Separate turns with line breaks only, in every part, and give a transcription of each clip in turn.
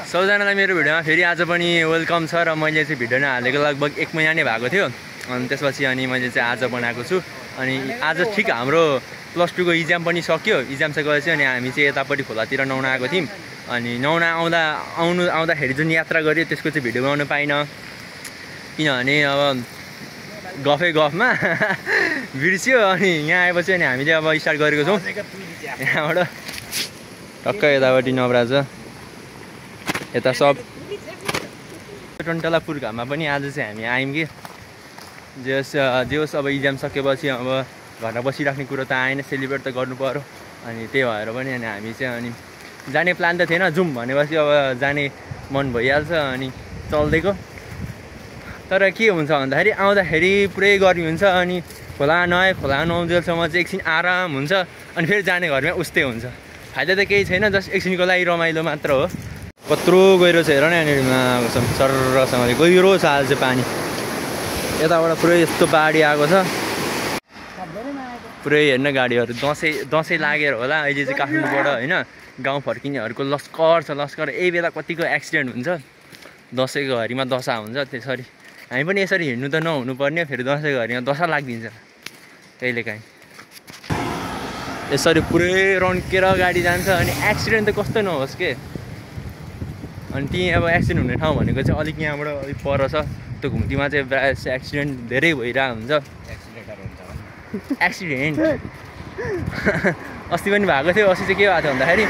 सबैजनालाई मेरो भिडियोमा फेरि आज पनि वेलकम छ र मैले चाहिँ भिडियो नहालेको लगभग 1 महिना नै भएको थियो अनि त्यसपछि अनि मैले चाहिँ आज बनाएको छु अनि आज ठिक हाम्रो +2 को इक्जाम पनि सक्यो इक्जाम सकेपछि अनि हामी चाहिँ यतापट्टि खोलातिर नुहाउन आएको थियौँ अनि नुहाउन आउँदाखेरि जुन यात्रा गऱ्यो त्यसको चाहिँ भिडियो बनाउन पाइनँ किनभने अब गफमा बिर्स्यो अनि यहाँ आएपछि अनि हामीले अब स्टार्ट गरेको छौँ यहाँबाट टक्क यतापट्टि नवराज यता सब टन्टलापुर घाममा पनि आज चाहिँ हामी आयौँ कि जे होस् अब इक्जाम सकेपछि अब घरमा बसिराख्ने कुरो त आएन सेलिब्रेट त गर्नु पर्यो अनि त्यही भएर पनि अनि हामी चाहिँ अनि जाने प्लान त थिएन जाउँ भनेपछि अब जाने मन भइहाल्छ अनि चल्दैको तर के हुन्छ भन्दाखेरि आउँदाखेरि पुरै गर्मी हुन्छ अनि खोला नुहाउँदैसम्म चाहिँ एकछिन आराम हुन्छ अनि फेरि जाने घरमा उस्तै हुन्छ फाइदा त केही छैन जस्ट एकछिनको लागि रमाइलो मात्र हो कत्रो गहिरो छ हेर न यहाँनिरमा सरसँगले गहिरो छ आज चाहिँ पानी यताबाट पुरै यस्तो बाढी आएको छ पुरै हेर्न गाडीहरू दसैँ लागेर होला अहिले चाहिँ काठमाडौँबाट होइन गाउँ फर्किनेहरूको लस्कर यही बेला कतिको एक्सिडेन्ट हुन्छ दसैँको घरीमा दशा हुन्छ त्यसरी हामी पनि यसरी हिँड्नु त नहुनु पर्ने फेरि दसैँको घरीमा दशा लाग्दिन्छ कहिलेकाहीँ यसरी पुरै रन्केर गाडी जान्छ अनि एक्सिडेन्ट त कस्तो नहोस् के अनि त्यहीँ अब एक्सिडेन्ट हुने ठाउँ भनेको चाहिँ अलिक यहाँबाट अलिक पर छ त्यो घुम्तीमा चाहिँ प्रायः एक्सिडेन्ट धेरै भइरहेको हुन्छ एक्सिडेन्ट अस्ति पनि भएको थियो अस्ति चाहिँ के भएको थियो भन्दाखेरि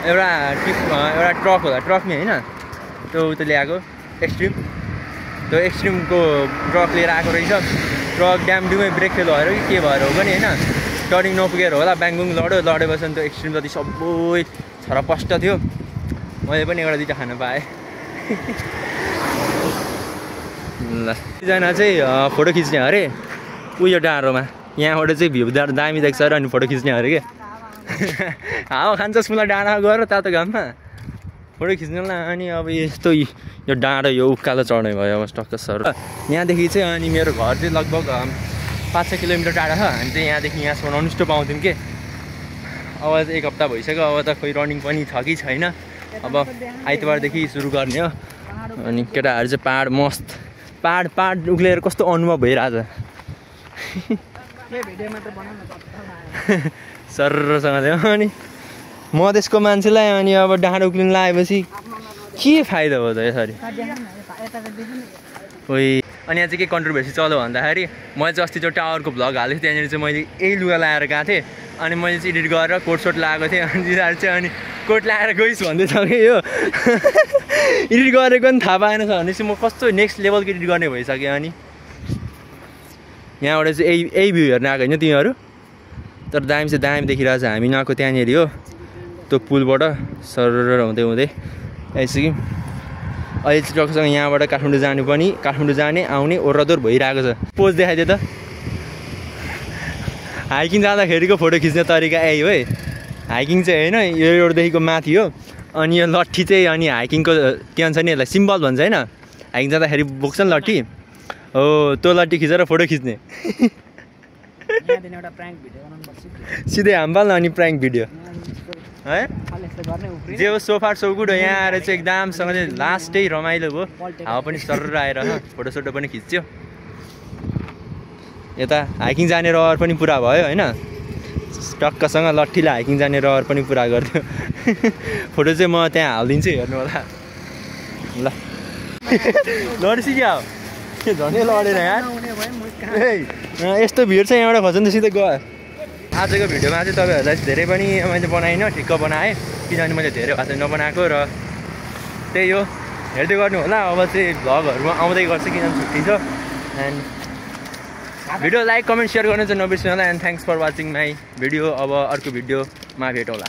एउटा ट्रक होला ट्रकमै होइन त्यो उता ल्याएको त्यो एक्सट्रिमको ट्रक लिएर आएको रहेछ ट्रक ड्यामडुमै ब्रेक फेल भएर कि के भएर हो पनि होइन टर्निङ नपुगेर होला ब्याङबुङ लडेपछि त्यो एक्सट्रिम जति सबै छरपष्ट थियो मैले पनि एउटा दुइटा खान पाएँ ल एकजना चाहिँ फोटो खिच्ने अरे उयो डाँडोमा यहाँबाट चाहिँ भ्यू दामी देख्छ अरे अनि फोटो खिच्ने अरे के हावा खान्छस् मलाई डाँडा गएर तातो घाममा फोटो खिच्नलाई अनि अब यस्तो यो डाँडो यो उकालो चढ्ने भयो अब टक्क सर यहाँदेखि चाहिँ अनि मेरो घर चाहिँ लगभग 5-6 किलोमिटर टाढा छ हामी चाहिँ यहाँदेखि यहाँसम्म ननस्टप पाउँथ्यौँ कि अब चाहिँ 1 हप्ता भइसक्यो अब त खोइ रनिङ पनि छ कि छैन अब आइतबारदेखि सुरु गर्ने हो अनि केटाहरू चाहिँ पाहाड मस्त पाहाड उक्लेर कस्तो अनुभव भइरहेछ सरसँगले अनि मधेसको मान्छेलाई अनि अब डाँडो उक्लिन लगाएपछि के फाइदा हो त यसरी ओइ अनि यहाँ चाहिँ के कन्ट्रोभर्सी चल्यो भन्दाखेरि मैले चाहिँ अस्ति जो टावरको भ्लग हालेको थिएँ त्यहाँनिर चाहिँ मैले यही लुगा लगाएर गएको थिएँ अनि मैले चाहिँ एडिट गरेर कोट लगाएको थिएँ अनि दिदीहरू चाहिँ अनि कोट लगाएर गइस् भन्दैछ कि यो एडिट गरेको पनि थाहा पाएन छ भने चाहिँ म कस्तो नेक्स्ट लेभलको एडिट गर्ने भइसक्यो अनि यहाँबाट चाहिँ यही भ्यू हेर्न आएको होइन तिमीहरू तर दामी चाहिँ दामी देखिरहेको छ हामी नआएको त्यहाँनिर हो त्यो पुलबाट सर हुँदै आइसक्यौँ अहिले चाहिँ टक्कसँग यहाँबाट काठमाडौँ जाने आउने ओरदोर भइरहेको छ पोज देखाइदियो त हाइकिङ जाँदाखेरिको फोटो खिच्ने तरिका यही हो है हाइकिङ चाहिँ होइन यो रोडदेखिको माथि हो अनि यो लट्ठी चाहिँ अनि हाइकिङको के भन्छ नि यसलाई सिम्बल भन्छ होइन हाइकिङ जाँदाखेरि बोक्छ नि लट्ठी हो त्यो लट्ठी खिचेर फोटो खिच्ने सिधै हाम्बाल न अनि प्राङ्क भिडियो है जे हो सोफा सो गुड हो यहाँ आएर चाहिँ एकदमसँग चाहिँ लास्टै रमाइलो भयो हावा पनि सरर आएर फोटोसोटो पनि खिच्यो यता हाइकिङ जाने रहर पनि पुरा भयो होइन टक्कसँग लट्ठीलाई हाइकिङ जाने रहर पनि पुरा गरिदियो फोटो चाहिँ म त्यहाँ हालिदिन्छु हेर्नु होला ल लड्सी क्या हो झनै लडेर यहाँ यस्तो भिड छ यहाँबाट खस्नु त सिधै गयो आजको भिडियोमा चाहिँ तपाईँहरूलाई धेरै पनि मैले बनाइनँ ठिक्क बनाएँ किनभने मैले धेरै भाषा नबनाएको र त्यही हो हेर्दै गर्नु होला अब चाहिँ भ्लगहरूमा आउँदै गर्छ किनभने छुट्टी छ and video like comment share गर्नु चाहिँ नबिर्सिनु होला and thanks for watching my video अब अर्को भिडियोमा भेटौँला